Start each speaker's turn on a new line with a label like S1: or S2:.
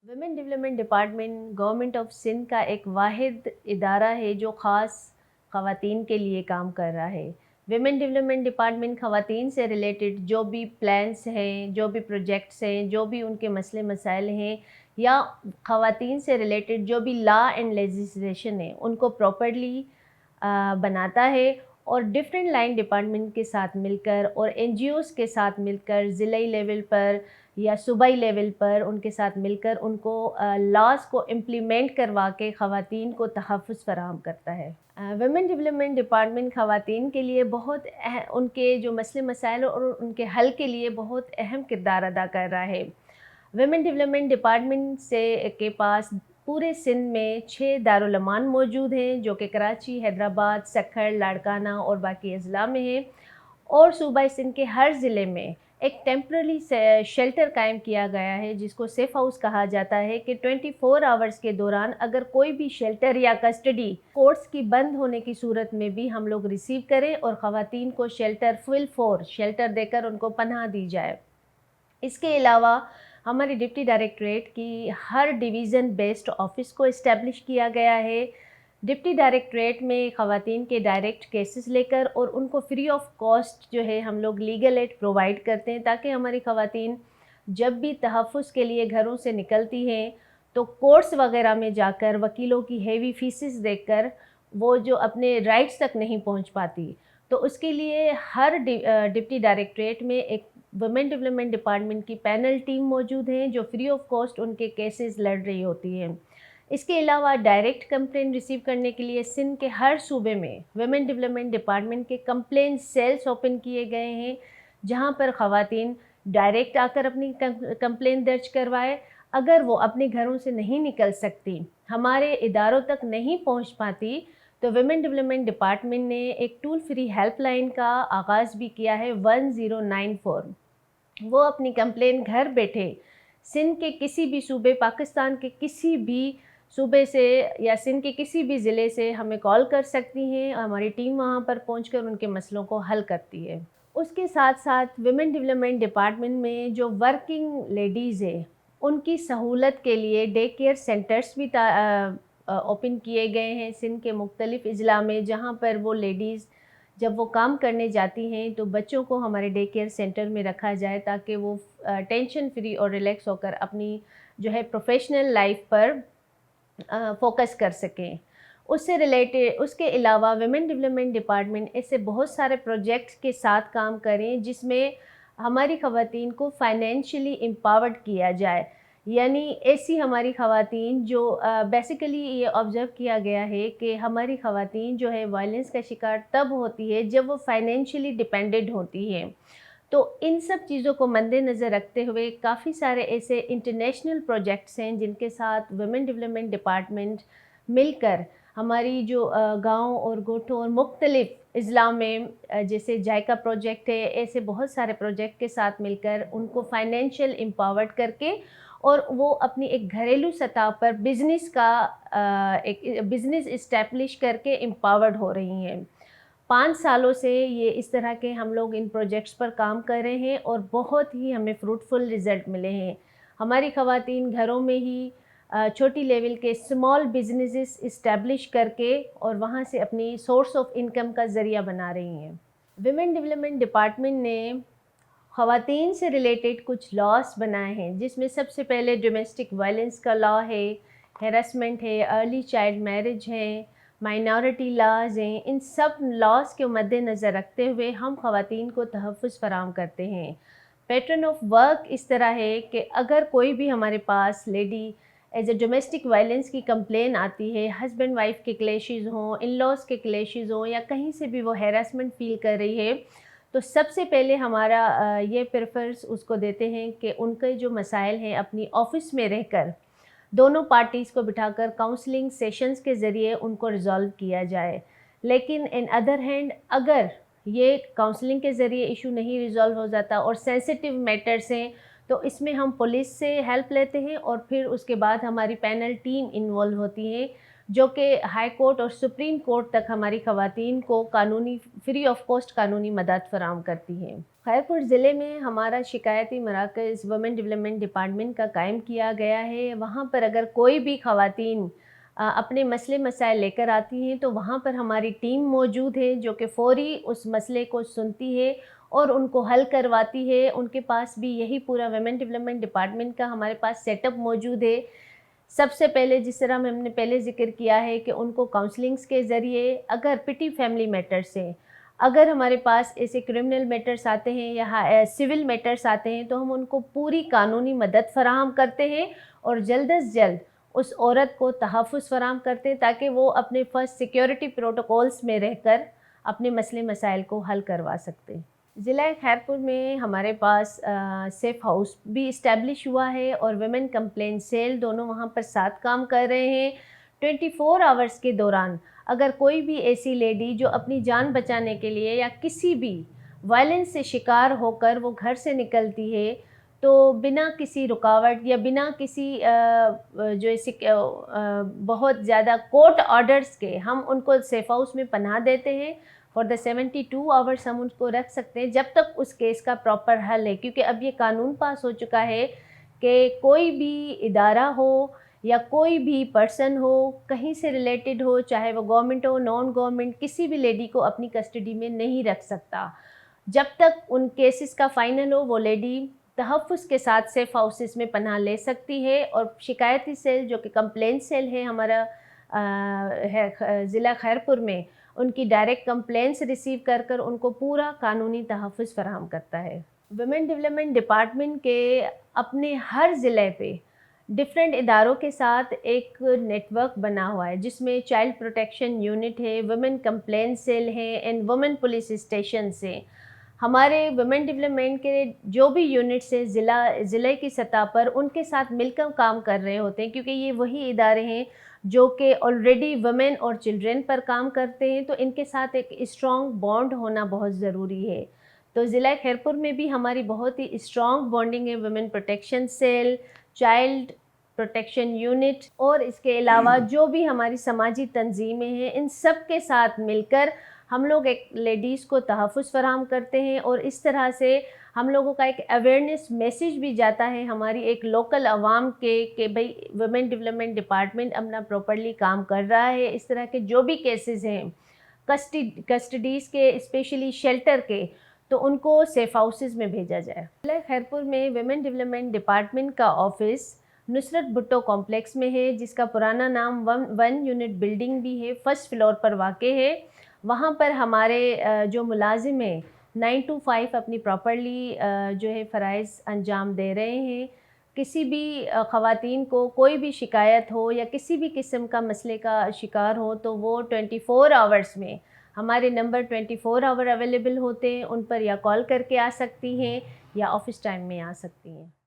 S1: Women development department government of Sindh کا ایک واحد ادارہ ہے جو خاص خواتین کے لیے کام کر رہا ہے۔ ویمن ڈیولپمنٹ ڈپارٹمنٹ خواتین سے ریلیٹڈ جو بھی پلانس ہیں، جو بھی پروجیکٹس ہیں، جو بھی ان کے مسئلے مسائل ہیں، یا خواتین سے ریلیٹڈ جو بھی لا اینڈ لیجسلیشن ہے ان کو پراپرلی بناتا ہے، اور ڈفرینٹ لائن ڈپارٹمنٹ کے ساتھ مل کر اور این جی اوز کے ساتھ مل کر ضلعی لیول پر یا صوبائی لیول پر ان کے ساتھ مل کر ان کو لاز کو امپلیمنٹ کروا کے خواتین کو تحفظ فراہم کرتا ہے۔ ویمن ڈیولپمنٹ ڈپارٹمنٹ خواتین کے لیے بہت ان کے جو مسئلے مسائل اور ان کے حل کے لیے بہت اہم کردار ادا کر رہا ہے۔ ویمن ڈیولپمنٹ ڈپارٹمنٹ کے پاس پورے سندھ میں 6 دارالعمان موجود ہیں، جو کہ کراچی، حیدرآباد، سکھر، لاڑکانہ اور باقی اضلاع میں ہیں، اور صوبہ سندھ کے ہر ضلع میں ایک ٹیمپرری شیلٹر قائم کیا گیا ہے جس کو سیف ہاؤس کہا جاتا ہے، کہ 24 آورز کے دوران اگر کوئی بھی شیلٹر یا کسٹڈی کورٹس کی بند ہونے کی صورت میں بھی ہم لوگ ریسیو کریں اور خواتین کو شیلٹر دے کر ان کو پناہ دی جائے۔ اس کے علاوہ ہماری ڈپٹی ڈائریکٹریٹ کی ہر ڈویژن بیسڈ آفس کو اسٹیبلش کیا گیا ہے۔ ڈپٹی ڈائریکٹریٹ میں خواتین کے ڈائریکٹ کیسز لے کر اور ان کو فری آف کاسٹ جو ہے ہم لوگ لیگل ایڈ پرووائڈ کرتے ہیں، تاکہ ہماری خواتین جب بھی تحفظ کے لیے گھروں سے نکلتی ہیں تو کورٹس وغیرہ میں جا کر وکیلوں کی ہیوی فیسز دے کر وہ جو اپنے رائٹس تک نہیں پہنچ پاتی، تو اس کے لیے ہر ڈپٹی ڈائریکٹریٹ میں ایک ویمن ڈیولپمنٹ ڈپارٹمنٹ کی پینل ٹیم موجود ہیں جو فری آف کاسٹ ان کے کیسز لڑ رہی ہوتی ہیں۔ اس کے علاوہ ڈائریکٹ کمپلین ریسیو کرنے کے لیے سندھ کے ہر صوبے میں ویمن ڈیولپمنٹ ڈپارٹمنٹ کے کمپلین سیلز اوپن کیے گئے ہیں، جہاں پر خواتین ڈائریکٹ آ کر اپنی کمپلین درج کروائے۔ اگر وہ اپنے گھروں سے نہیں نکل سکتی، ہمارے اداروں تک نہیں پہنچ پاتی، تو ویمن ڈیولپمنٹ ڈپارٹمنٹ نے ایک ٹول فری ہیلپ لائن کا آغاز بھی کیا ہے، 1094۔ وہ اپنی کمپلین گھر بیٹھے سندھ کے کسی بھی صوبے، پاکستان کے کسی بھی صوبے سے یا سندھ کے کسی بھی ضلع سے ہمیں کال کر سکتی ہیں، ہماری ٹیم وہاں پر پہنچ کر ان کے مسئلوں کو حل کرتی ہے۔ اس کے ساتھ ساتھ ویمن ڈیولپمنٹ ڈپارٹمنٹ میں جو ورکنگ لیڈیز ہیں ان کی سہولت کے لیے ڈے کیئر سینٹرز بھی اوپن کیے گئے ہیں سندھ کے مختلف اضلاع میں، جہاں پر وہ لیڈیز جب وہ کام کرنے جاتی ہیں تو بچوں کو ہمارے ڈے کیئر سینٹر میں رکھا جائے، تاکہ وہ ٹینشن فری اور ریلیکس ہو کر اپنی جو ہے پروفیشنل لائف پر فوکس کر سکیں۔ اس سے ریلیٹڈ اس کے علاوہ ویمن ڈیولپمنٹ ڈپارٹمنٹ ایسے بہت سارے پروجیکٹس کے ساتھ کام کریں جس میں ہماری خواتین کو فائنینشلی امپاورڈ کیا جائے، یعنی ایسی ہماری خواتین جو بیسیکلی یہ آبزرو کیا گیا ہے کہ ہماری خواتین جو ہے وائلنس کا شکار تب ہوتی ہے جب وہ فائنینشلی ڈیپینڈنٹ ہوتی ہیں۔ تو ان سب چیزوں کو مد نظر رکھتے ہوئے کافی سارے ایسے انٹرنیشنل پروجیکٹس ہیں جن کے ساتھ ویمن ڈیولپمنٹ ڈپارٹمنٹ مل کر ہماری جو گاؤں اور گوٹھوں اور مختلف اضلاع میں جیسے جائکا پروجیکٹ ہے، ایسے بہت سارے پروجیکٹ کے ساتھ مل کر ان کو فائنینشیل امپاورڈ کر کے اور وہ اپنی ایک گھریلو سطح پر ایک بزنس اسٹیبلش کر کے امپاورڈ ہو رہی ہیں۔ 5 سالوں سے یہ اس طرح کے ہم لوگ ان پروجیکٹس پر کام کر رہے ہیں اور بہت ہی ہمیں فروٹفل رزلٹ ملے ہیں۔ ہماری خواتین گھروں میں ہی چھوٹی لیول کے اسمال بزنسز اسٹیبلش کر کے اور وہاں سے اپنی سورس آف انکم کا ذریعہ بنا رہی ہیں۔ ویمن ڈیولپمنٹ ڈپارٹمنٹ نے خواتین سے ریلیٹڈ کچھ لاس بنائے ہیں، جس میں سب سے پہلے ڈومیسٹک وائلنس کا لا ہے، ہیراسمنٹ ہے، ارلی چائلڈ میرج ہے، مائنورٹی لاز ہیں۔ ان سب لاس کے مد نظر رکھتے ہوئے ہم خواتین کو تحفظ فراہم کرتے ہیں۔ پیٹرن آف ورک اس طرح ہے کہ اگر کوئی بھی ہمارے پاس lady as a domestic violence کی کمپلین آتی ہے، ہسبینڈ وائف کے کلیشز ہوں، ان لاز کے کلیشز ہوں، یا کہیں سے بھی وہ ہیراسمنٹ فیل کر رہی ہے، تو سب سے پہلے ہمارا یہ پریفرنس اس کو دیتے ہیں کہ ان کے جو مسائل ہیں اپنی آفس میں رہ کر دونوں پارٹیز کو بٹھا کر کاؤنسلنگ سیشنز کے ذریعے ان کو ریزالو کیا جائے۔ لیکن ان ادر ہینڈ اگر یہ کاؤنسلنگ کے ذریعے ایشو نہیں ریزالو ہو جاتا اور سینسٹیو میٹرز ہیں، تو اس میں ہم پولیس سے ہیلپ لیتے ہیں اور پھر اس کے بعد ہماری پینل ٹیم انوالو ہوتی ہے جو کہ ہائی کورٹ اور سپریم کورٹ تک ہماری خواتین کو قانونی فری آف کاسٹ قانونی مدد فراہم کرتی ہیں۔ خیرپور ضلع میں ہمارا شکایتی مراکز ویمن ڈیولپمنٹ ڈپارٹمنٹ کا قائم کیا گیا ہے۔ وہاں پر اگر کوئی بھی خواتین اپنے مسئلے مسائل لے کر آتی ہیں تو وہاں پر ہماری ٹیم موجود ہے جو کہ فوری اس مسئلے کو سنتی ہے اور ان کو حل کرواتی ہے۔ ان کے پاس بھی یہی پورا ویمن ڈیولپمنٹ ڈپارٹمنٹ کا ہمارے پاس سیٹ اپ موجود ہے۔ سب سے پہلے جس طرح ہم نے پہلے ذکر کیا ہے کہ ان کو کاؤنسلنگز کے ذریعے، اگر پٹی فیملی میٹرز ہیں، اگر ہمارے پاس ایسے کرمنل میٹرز آتے ہیں یا سول میٹرز آتے ہیں تو ہم ان کو پوری قانونی مدد فراہم کرتے ہیں اور جلد از جلد اس عورت کو تحفظ فراہم کرتے ہیں تاکہ وہ اپنے فرسٹ سیکیورٹی پروٹوکولز میں رہ کر اپنے مسئلے مسائل کو حل کروا سکتے ہیں۔ ضلع خیرپور میں ہمارے پاس سیف ہاؤس بھی اسٹیبلش ہوا ہے اور ویمن کمپلین سیل دونوں وہاں پر ساتھ کام کر رہے ہیں۔ 24 آورس کے دوران اگر کوئی بھی ایسی لیڈی جو اپنی جان بچانے کے لیے یا کسی بھی وائلنس سے شکار ہو کر وہ گھر سے نکلتی ہے تو بنا کسی رکاوٹ یا بنا کسی بہت زیادہ کورٹ آرڈرز کے ہم ان کو سیف ہاؤس میں پناہ دیتے ہیں۔ فار دا 72 آورس ہم ان کو رکھ سکتے ہیں جب تک اس کیس کا پراپر حل ہے، کیونکہ اب یہ قانون پاس ہو چکا ہے کہ کوئی بھی ادارہ ہو یا کوئی بھی پرسن ہو، کہیں سے ریلیٹڈ ہو، چاہے وہ گورنمنٹ ہو نان گورنمنٹ، کسی بھی لیڈی کو اپنی کسٹڈی میں نہیں رکھ سکتا۔ جب تک ان کیسز کا فائنل ہو وہ لیڈی تحفظ کے ساتھ سیف ہاؤسز میں پناہ لے سکتی ہے، اور شکایتی سیل جو کہ کمپلین سیل ہے ہمارا ضلع خیرپور میں، ان کی ڈائریکٹ کمپلینس ریسیو کر ان کو پورا قانونی تحفظ فراہم کرتا ہے۔ ویمن ڈیولپمنٹ ڈپارٹمنٹ کے اپنے ہر ضلع پہ ڈفرینٹ اداروں کے ساتھ ایک نیٹ ورک بنا ہوا ہے جس میں چائلڈ پروٹیکشن یونٹ ہے، ویمن کمپلین سیل ہے اینڈ ویمن پولیس اسٹیشنز ہیں۔ ہمارے ویمن ڈیولپمنٹ کے جو بھی یونٹس ہیں ضلع کی سطح پر ان کے ساتھ مل کر کام کر رہے ہوتے ہیں، کیونکہ یہ وہی ادارے ہیں جو کہ آلریڈی ویمن اور چلڈرن پر کام کرتے ہیں، تو ان کے ساتھ ایک اسٹرانگ بانڈ ہونا بہت ضروری ہے۔ تو ضلع خیرپور میں بھی ہماری بہت ہی اسٹرانگ بانڈنگ ہے women protection cell, child protection unit اور اس کے علاوہ جو بھی ہماری سماجی تنظیمیں ہیں، ان سب کے ساتھ مل کر ہم لوگ ایک لیڈیز کو تحفظ فراہم کرتے ہیں، اور اس طرح سے ہم لوگوں کا ایک اویئرنیس میسیج بھی جاتا ہے ہماری ایک لوکل عوام کے کہ بھئی ویمن ڈیولپمنٹ ڈپارٹمنٹ اپنا پراپرلی کام کر رہا ہے۔ اس طرح کے جو بھی کیسز ہیں کسٹڈیز کے، اسپیشلی شیلٹر کے، تو ان کو سیف ہاؤسز میں بھیجا جائے۔ ضلع خیرپور میں ویمن ڈیولپمنٹ ڈپارٹمنٹ کا آفس نصرت بھٹو کمپلیکس میں ہے، جس کا پرانا نام 1 یونٹ بلڈنگ بھی ہے، فرسٹ فلور پر واقع ہے۔ وہاں پر ہمارے جو ملازم ہیں 9 to 5 اپنی پراپرلی جو ہے فرائض انجام دے رہے ہیں۔ کسی بھی خواتین کو کوئی بھی شکایت ہو یا کسی بھی قسم کا مسئلے کا شکار ہو تو وہ 24 آورس میں ہمارے نمبر 24 آور اویلیبل ہوتے ہیں، ان پر یا کال کر کے آ سکتی ہیں یا آفس ٹائم میں آ سکتی ہیں۔